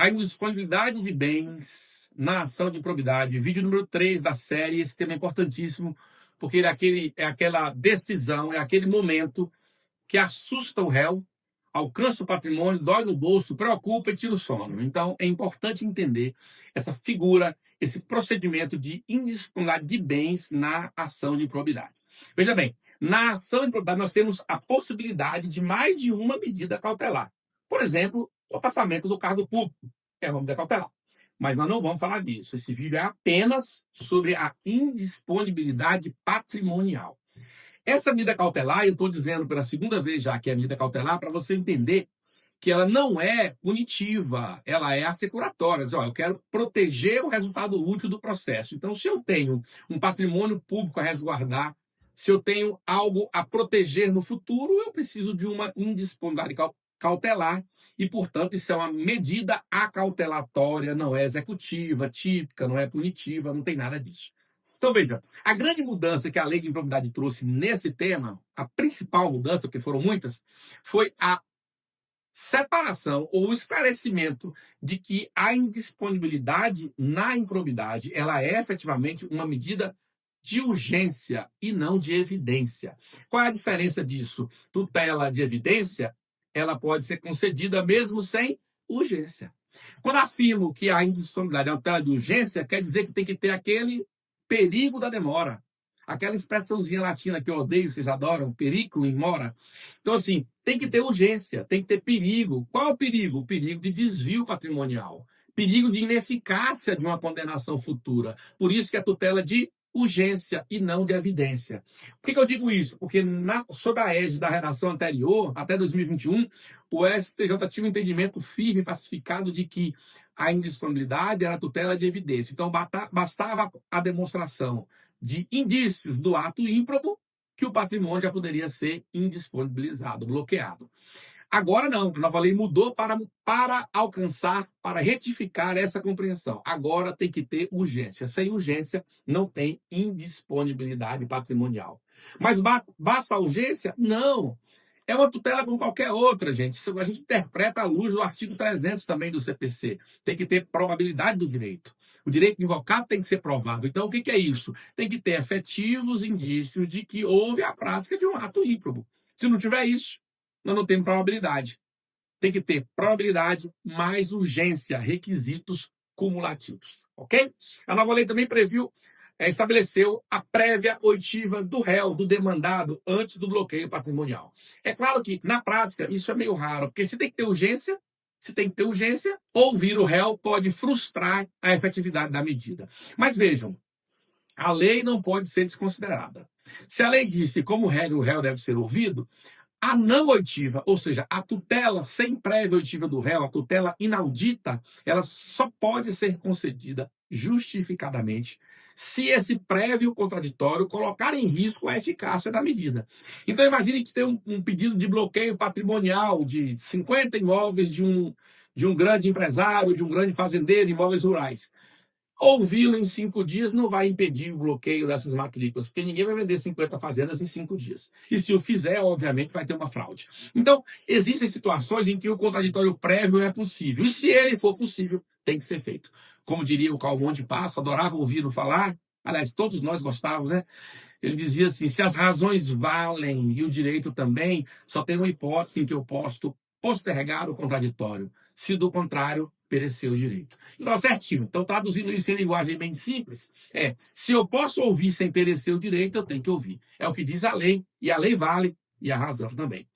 a indisponibilidade de bens na ação de improbidade, vídeo número 3 da série. Esse tema é importantíssimo, porque é aquela decisão, é aquele momento que assusta o réu, alcança o patrimônio, dói no bolso, preocupa e tira o sono. Então, é importante entender essa figura, esse procedimento de indisponibilidade de bens na ação de improbidade. Veja bem, na ação de improbidade nós temos a possibilidade de mais de uma medida cautelar. Por exemplo, o afastamento do cargo público é uma medida cautelar. Mas nós não vamos falar disso. Esse vídeo é apenas sobre a indisponibilidade patrimonial. Essa medida cautelar, eu estou dizendo pela segunda vez já que é medida cautelar, para você entender que ela não é punitiva, ela é assecuratória. Diz, ó, eu quero proteger o resultado útil do processo. Então, se eu tenho um patrimônio público a resguardar, se eu tenho algo a proteger no futuro, eu preciso de uma indisponibilidade cautelar e, portanto, isso é uma medida acautelatória, não é executiva, típica, não é punitiva, não tem nada disso. Então, veja, a grande mudança que a lei de improbidade trouxe nesse tema, a principal mudança, porque foram muitas, foi a separação ou o esclarecimento de que a indisponibilidade na improbidade, ela é efetivamente uma medida de urgência e não de evidência. Qual é a diferença disso? Tutela de evidência, ela pode ser concedida mesmo sem urgência. Quando afirmo que a indisponibilidade é uma tutela de urgência, quer dizer que tem que ter aquele perigo da demora. Aquela expressãozinha latina que eu odeio, vocês adoram, periculum in mora. Então, assim, tem que ter urgência, tem que ter perigo. Qual é o perigo? O perigo de desvio patrimonial. Perigo de ineficácia de uma condenação futura. Por isso que a tutela de urgência e não de evidência. Por que eu digo isso? Porque sob a égide da redação anterior, até 2021, o STJ tinha um entendimento firme, pacificado, de que a indisponibilidade era a tutela de evidência. Então, bastava a demonstração de indícios do ato ímprobo que o patrimônio já poderia ser indisponibilizado, bloqueado. Agora não, a nova lei mudou para alcançar, para retificar essa compreensão. Agora tem que ter urgência. Sem urgência, não tem indisponibilidade patrimonial. Mas basta a urgência? Não. É uma tutela como qualquer outra, gente. Isso a gente interpreta à luz do artigo 300 também do CPC. Tem que ter probabilidade do direito. O direito invocado tem que ser provado. Então, o que é isso? Tem que ter efetivos indícios de que houve a prática de um ato ímprobo. Se não tiver isso, nós não temos probabilidade. Tem que ter probabilidade mais urgência, requisitos cumulativos. Ok? A nova lei também estabeleceu a prévia oitiva do réu, do demandado, antes do bloqueio patrimonial. É claro que, na prática, isso é meio raro, porque se tem que ter urgência, ouvir o réu pode frustrar a efetividade da medida. Mas vejam, a lei não pode ser desconsiderada. Se a lei diz que, como regra, o réu deve ser ouvido, a não oitiva, ou seja, a tutela sem prévia oitiva do réu, a tutela inaudita, ela só pode ser concedida justificadamente se esse prévio contraditório colocar em risco a eficácia da medida. Então, imagine que tem um pedido de bloqueio patrimonial de 50 imóveis de um grande empresário, de um grande fazendeiro, imóveis rurais. Ouvi-lo em 5 dias não vai impedir o bloqueio dessas matrículas, porque ninguém vai vender 50 fazendas em 5 dias. E se o fizer, obviamente, vai ter uma fraude. Então, existem situações em que o contraditório prévio é possível. E se ele for possível, tem que ser feito. Como diria o Calmon de Passo, adorava ouvi-lo falar. Aliás, todos nós gostávamos, né? Ele dizia assim, se as razões valem e o direito também, só tem uma hipótese em que eu posso postergar o contraditório. Se do contrário, pereceu o direito. Então, certinho. Então, traduzindo isso em linguagem bem simples, se eu posso ouvir sem perecer o direito, eu tenho que ouvir. É o que diz a lei, e a lei vale, e a razão também.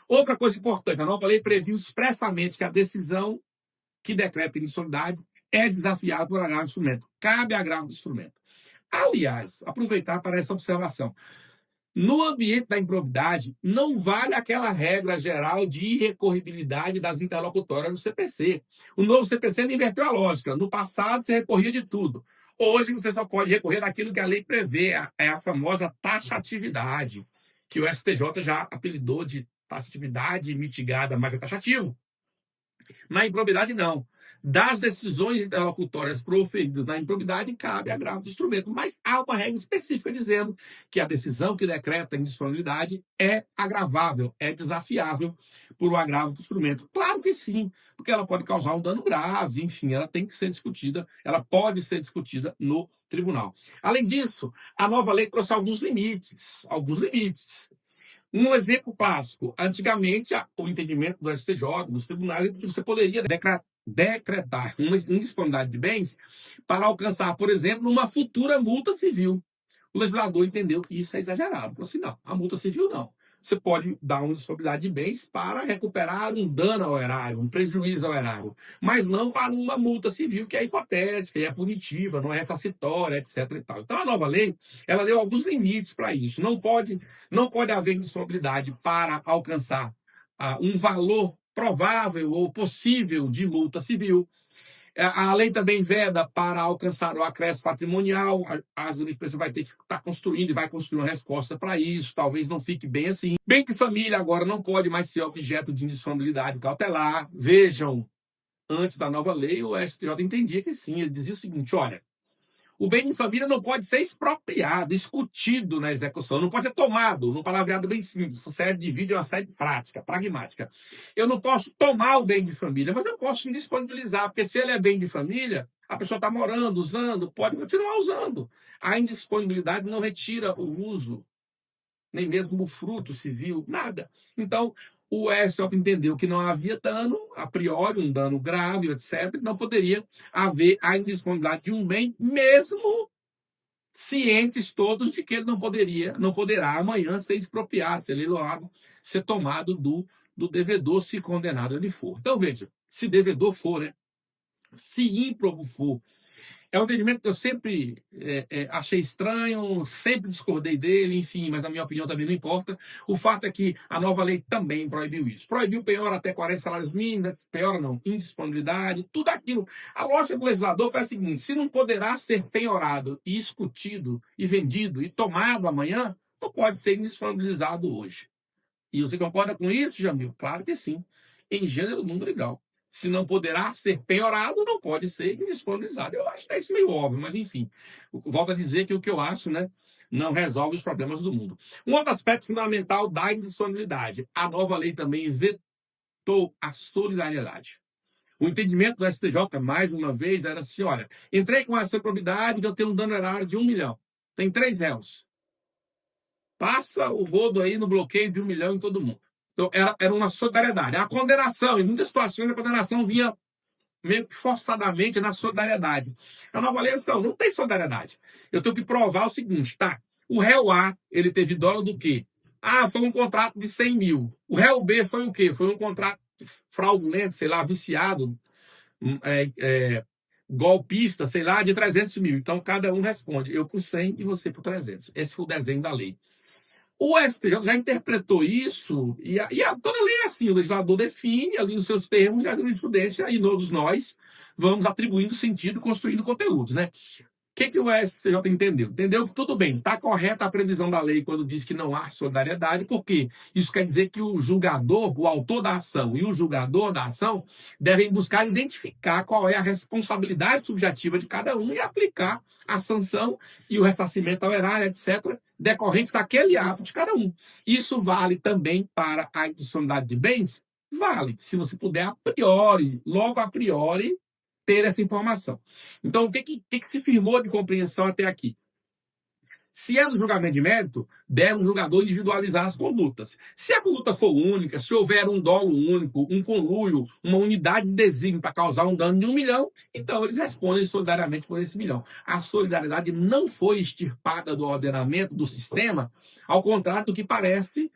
Outra coisa importante, a nova lei previu expressamente que a decisão que decreta indisponibilidade é desafiada por agravo do instrumento. Cabe agravo do instrumento. Aliás, aproveitar para essa observação. No ambiente da improbidade, não vale aquela regra geral de irrecorribilidade das interlocutórias do CPC. O novo CPC não inverteu a lógica. No passado, você recorria de tudo. Hoje, você só pode recorrer daquilo que a lei prevê, é a famosa taxatividade, que o STJ já apelidou de taxatividade mitigada, mas é taxativo. Na improbidade, não. Das decisões interlocutórias proferidas na improbidade, cabe agravo do instrumento. Mas há uma regra específica dizendo que a decisão que decreta a indisponibilidade é agravável, é desafiável por um agravo do instrumento. Claro que sim, porque ela pode causar um dano grave, enfim, ela tem que ser discutida, ela pode ser discutida no tribunal. Além disso, a nova lei trouxe alguns limites, alguns limites. Um exemplo clássico, antigamente, o entendimento do STJ, dos tribunais, é que você poderia decretar uma indisponibilidade de bens para alcançar, por exemplo, uma futura multa civil. O legislador entendeu que isso é exagerado. Falou assim, não, a multa civil não. Você pode dar uma disponibilidade de bens para recuperar um dano ao erário, um prejuízo ao erário, mas não para uma multa civil que é hipotética, é punitiva, não é ressarcitória, etc. E tal. Então, a nova lei, ela deu alguns limites para isso. Não pode haver disponibilidade para alcançar um valor provável ou possível de multa civil. A lei também veda para alcançar o acréscimo patrimonial. A jurisprudência vai ter que estar construindo e vai construir uma resposta para isso. Talvez não fique bem assim. Bem que família agora não pode mais ser objeto de indisponibilidade cautelar. Vejam, antes da nova lei, o STJ entendia que sim. Ele dizia o seguinte, olha, o bem de família não pode ser expropriado, discutido na execução, não pode ser tomado, num palavreado bem simples. O série de vídeo é uma série prática, pragmática. Eu não posso tomar o bem de família, mas eu posso disponibilizar, porque se ele é bem de família, a pessoa está morando, usando, pode continuar usando. A indisponibilidade não retira o uso, nem mesmo o fruto civil, nada. Então, o STJ entendeu que não havia dano, a priori, um dano grave, etc., não poderia haver a indisponibilidade de um bem, mesmo cientes todos de que ele não poderá amanhã ser expropriado, ser leiloado, ser tomado do devedor, se condenado ele for. Então, veja, se devedor for, né? Se ímprobo for, é um entendimento que eu sempre achei estranho, sempre discordei dele, enfim, mas a minha opinião também não importa. O fato é que a nova lei também proibiu isso. Proibiu penhora até 40 salários mínimos, penhora não, indisponibilidade, tudo aquilo. A lógica do legislador foi a seguinte, se não poderá ser penhorado e discutido e vendido e tomado amanhã, não pode ser indisponibilizado hoje. E você concorda com isso, Jamil? Claro que sim. Em gênero, número e grau. Se não poderá ser penhorado, não pode ser indisponibilizado. Eu acho que é isso meio óbvio, mas enfim. Volto a dizer que o que eu acho, né, não resolve os problemas do mundo. Um outro aspecto fundamental da indisponibilidade. A nova lei também vetou a solidariedade. O entendimento do STJ, mais uma vez, era assim, olha, entrei com essa probidade que eu tenho um dano erário de 1 milhão. Tem 3 réus. Passa o rodo aí no bloqueio de 1 milhão em todo mundo. Então, era uma solidariedade. A condenação, em muitas situações, a condenação vinha meio que forçadamente na solidariedade. A nova lei não tem solidariedade. Eu tenho que provar o seguinte, tá? O réu A, ele teve dolo do quê? Ah, foi um contrato de 100 mil. O réu B foi o quê? Foi um contrato fraudulento, sei lá, viciado, golpista, sei lá, de 300 mil. Então, cada um responde. Eu por 100 e você por 300. Esse foi o desenho da lei. O STJ já interpretou isso, toda lei é assim, o legislador define ali os seus termos e a jurisprudência, e todos nós vamos atribuindo sentido, construindo conteúdos, né? O que o STJ entendeu? Entendeu que tudo bem, está correta a previsão da lei quando diz que não há solidariedade, porque isso quer dizer que o julgador, o autor da ação e o julgador da ação devem buscar identificar qual é a responsabilidade subjetiva de cada um e aplicar a sanção e o ressarcimento ao erário, etc., decorrente daquele ato de cada um. Isso vale também para a indisponibilidade de bens? Vale, se você puder a priori, logo a priori, ter essa informação. Então, o que se firmou de compreensão até aqui? Se é no julgamento de mérito, deve o julgador individualizar as condutas. Se a conduta for única, se houver um dolo único, um conluio, uma unidade de desígnio para causar um dano de 1 milhão, então eles respondem solidariamente por esse milhão. A solidariedade não foi extirpada do ordenamento, do sistema, ao contrário do que parece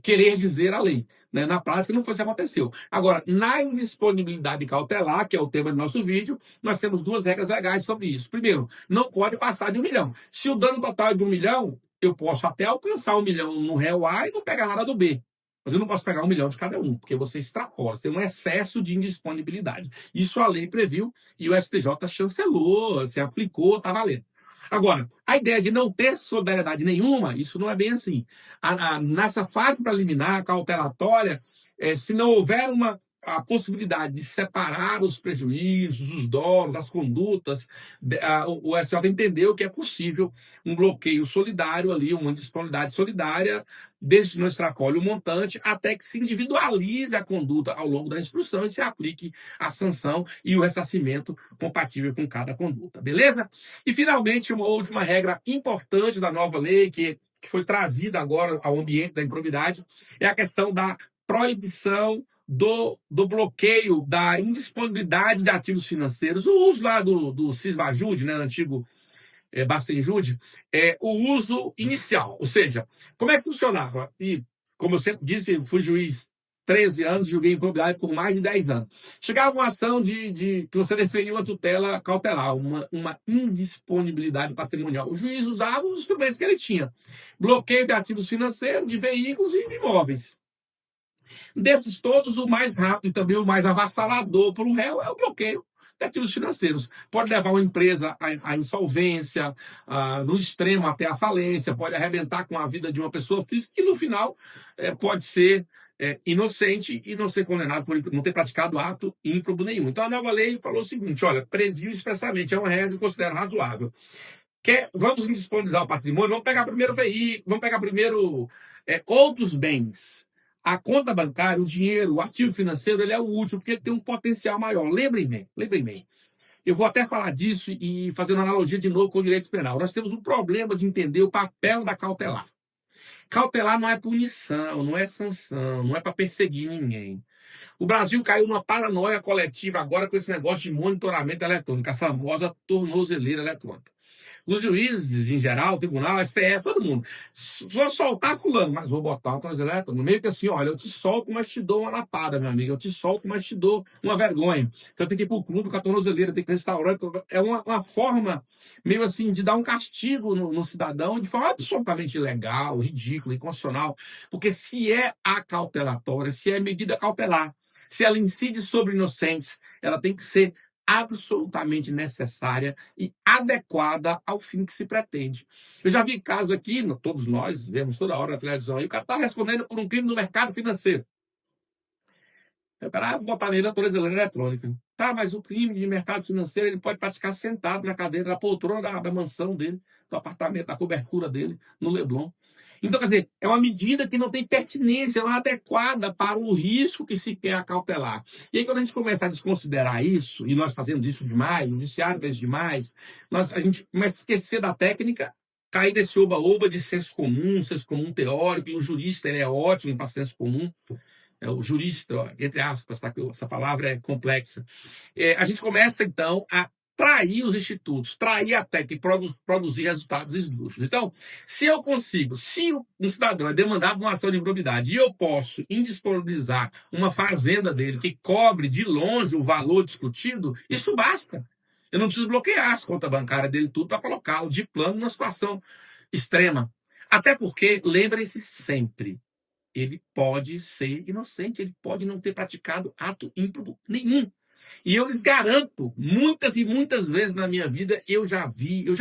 querer dizer a lei. Né? Na prática, não foi isso que aconteceu. Agora, na indisponibilidade cautelar, que é o tema do nosso vídeo, nós temos 2 regras legais sobre isso. Primeiro, não pode passar de 1 milhão. Se o dano total é de 1 milhão, eu posso até alcançar 1 milhão no réu A e não pegar nada do B. Mas eu não posso pegar 1 milhão de cada um, porque você extrapola, você tem um excesso de indisponibilidade. Isso a lei previu e o STJ chancelou, se aplicou, está valendo. Agora, a ideia de não ter solidariedade nenhuma, isso não é bem assim. Nessa fase preliminar, cautelatória, se não houver uma a possibilidade de separar os prejuízos, os dólares, as condutas, o STJ entendeu que é possível um bloqueio solidário ali, uma disponibilidade solidária, desde que não extrapole o montante, até que se individualize a conduta ao longo da instrução e se aplique a sanção e o ressarcimento compatível com cada conduta, beleza? E, finalmente, uma última regra importante da nova lei, que foi trazida agora ao ambiente da improbidade, é a questão da proibição do bloqueio, da indisponibilidade de ativos financeiros. O uso lá do Cisvajude, né, antigo Bacenjude, o uso inicial. Ou seja, como é que funcionava? E, como eu sempre disse, fui juiz 13 anos, julguei improbidade por mais de 10 anos. Chegava uma ação que você deferiu uma tutela cautelar, uma indisponibilidade patrimonial. O juiz usava os instrumentos que ele tinha. Bloqueio de ativos financeiros, de veículos e de imóveis. Desses todos, o mais rápido e também o mais avassalador para o réu é o bloqueio de ativos financeiros. Pode levar uma empresa à insolvência, no extremo até a falência, pode arrebentar com a vida de uma pessoa física e, no final, pode ser inocente e não ser condenado por não ter praticado ato ímprobo nenhum. Então, a nova lei falou o seguinte: olha, previu expressamente, é uma regra que eu considero razoável. Vamos indisponibilizar o patrimônio, vamos pegar primeiro veículo, vamos pegar primeiro outros bens. A conta bancária, o dinheiro, o ativo financeiro, ele é o último, porque ele tem um potencial maior. Lembrem bem. Eu vou até falar disso e fazer uma analogia de novo com o direito penal. Nós temos um problema de entender o papel da cautelar. Cautelar não é punição, não é sanção, não é para perseguir ninguém. O Brasil caiu numa paranoia coletiva agora com esse negócio de monitoramento eletrônico, a famosa tornozeleira eletrônica. Os juízes, em geral, o tribunal, a STF, todo mundo. Vou soltar fulano, mas vou botar uma tornozeleira eletrônica. Meio que assim, olha, eu te solto, mas te dou uma lapada, meu amigo. Eu te solto, mas te dou uma vergonha. Então tem que ir pro clube com a tornozeleira, tem que ir pro restaurante. É uma forma, meio assim, de dar um castigo no cidadão, de forma absolutamente ilegal, ridícula, inconstitucional. Porque se é acautelatória, se é medida cautelar, se ela incide sobre inocentes, ela tem que ser absolutamente necessária e adequada ao fim que se pretende. Eu já vi casos aqui, todos nós vemos toda hora na televisão, aí o cara está respondendo por um crime no mercado financeiro. O cara botar nele a tornozeleira eletrônica. Tá, mas o crime de mercado financeiro ele pode praticar sentado na cadeira, na poltrona da mansão dele, do apartamento, da cobertura dele, no Leblon. Então, quer dizer, é uma medida que não tem pertinência, não é adequada para o risco que se quer acautelar. E aí, quando a gente começa a desconsiderar isso, e nós fazemos isso demais, o judiciário faz demais, a gente começa a esquecer da técnica, cair nesse oba-oba de senso comum teórico, e o jurista ele é ótimo para senso comum. O jurista, entre aspas, tá? Essa palavra é complexa. A gente começa, então, a trair os institutos, trair a técnica e produzir resultados esdrúxulos. Então, se um cidadão é demandado uma ação de improbidade e eu posso indisponibilizar uma fazenda dele que cobre de longe o valor discutido, isso basta. Eu não preciso bloquear as contas bancárias dele tudo para colocá-lo de plano numa situação extrema. Até porque, lembrem-se sempre, ele pode ser inocente, ele pode não ter praticado ato ímprobo nenhum. E eu lhes garanto, muitas e muitas vezes na minha vida, eu já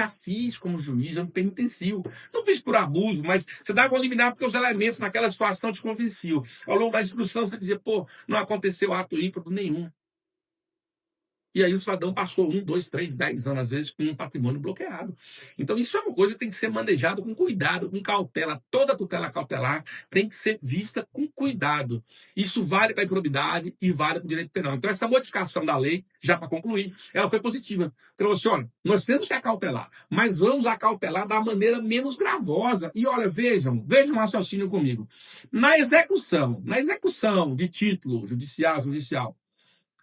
fiz como juiz, eu me penitencio. Não fiz por abuso, mas você dava um liminar porque os elementos naquela situação te convenciam. Ao longo da instrução, você dizia, não aconteceu ato ímprobo nenhum. E aí o cidadão passou 1, 2, 3, 10 anos, às vezes, com um patrimônio bloqueado. Então, isso é uma coisa que tem que ser manejado com cuidado, com cautela. Toda tutela cautelar tem que ser vista com cuidado. Isso vale para a improbidade e vale para o direito penal. Então, essa modificação da lei, já para concluir, ela foi positiva. Então, assim, olha, nós temos que acautelar, mas vamos acautelar da maneira menos gravosa. E, olha, vejam um raciocínio comigo. Na execução de título judicial,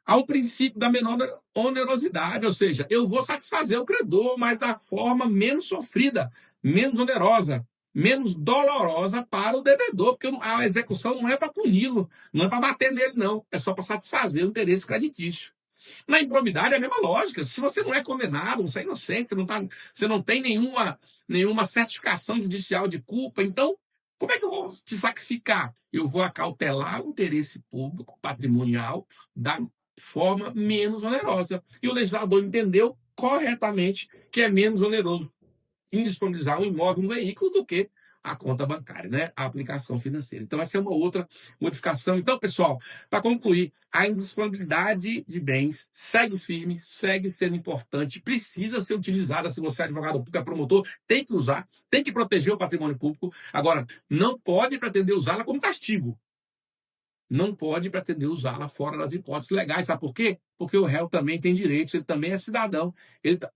há o princípio da menor onerosidade, ou seja, eu vou satisfazer o credor, mas da forma menos sofrida, menos onerosa, menos dolorosa para o devedor, porque a execução não é para puni-lo, não é para bater nele, não, é só para satisfazer o interesse creditício. Na improbidade é a mesma lógica. Se você não é condenado, você é inocente, você não tem nenhuma certificação judicial de culpa, então como é que eu vou te sacrificar? Eu vou acautelar o interesse público, patrimonial, da forma menos onerosa. E o legislador entendeu corretamente que é menos oneroso indisponibilizar um imóvel, um veículo, do que a conta bancária, né? A aplicação financeira. Então, essa é uma outra modificação. Então, pessoal, para concluir, a indisponibilidade de bens segue firme, segue sendo importante, precisa ser utilizada. Se você é advogado público, é promotor, tem que usar, tem que proteger o patrimônio público. Agora, não pode pretender usá-la como castigo. Não pode pretender usá-la fora das hipóteses legais. Sabe por quê? Porque o réu também tem direitos, ele também é cidadão.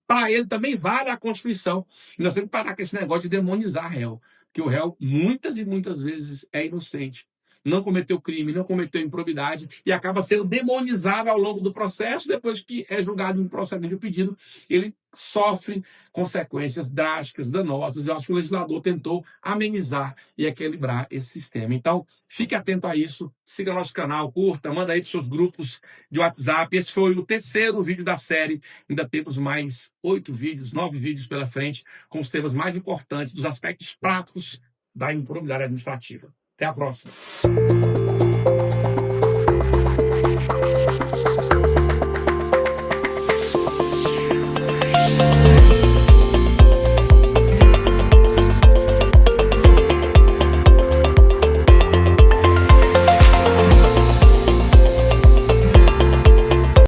Para ele também vale a Constituição. E nós temos que parar com esse negócio de demonizar réu. Porque o réu, muitas e muitas vezes, é inocente. Não cometeu crime, não cometeu improbidade e acaba sendo demonizado ao longo do processo. Depois que é julgado em procedimento de pedido, ele sofre consequências drásticas, danosas. Eu acho que o legislador tentou amenizar e equilibrar esse sistema. Então, fique atento a isso. Siga nosso canal, curta, manda aí para os seus grupos de WhatsApp. Esse foi o terceiro vídeo da série. Ainda temos mais 8 vídeos, 9 vídeos pela frente, com os temas mais importantes, dos aspectos práticos da improbidade administrativa. Até a próxima.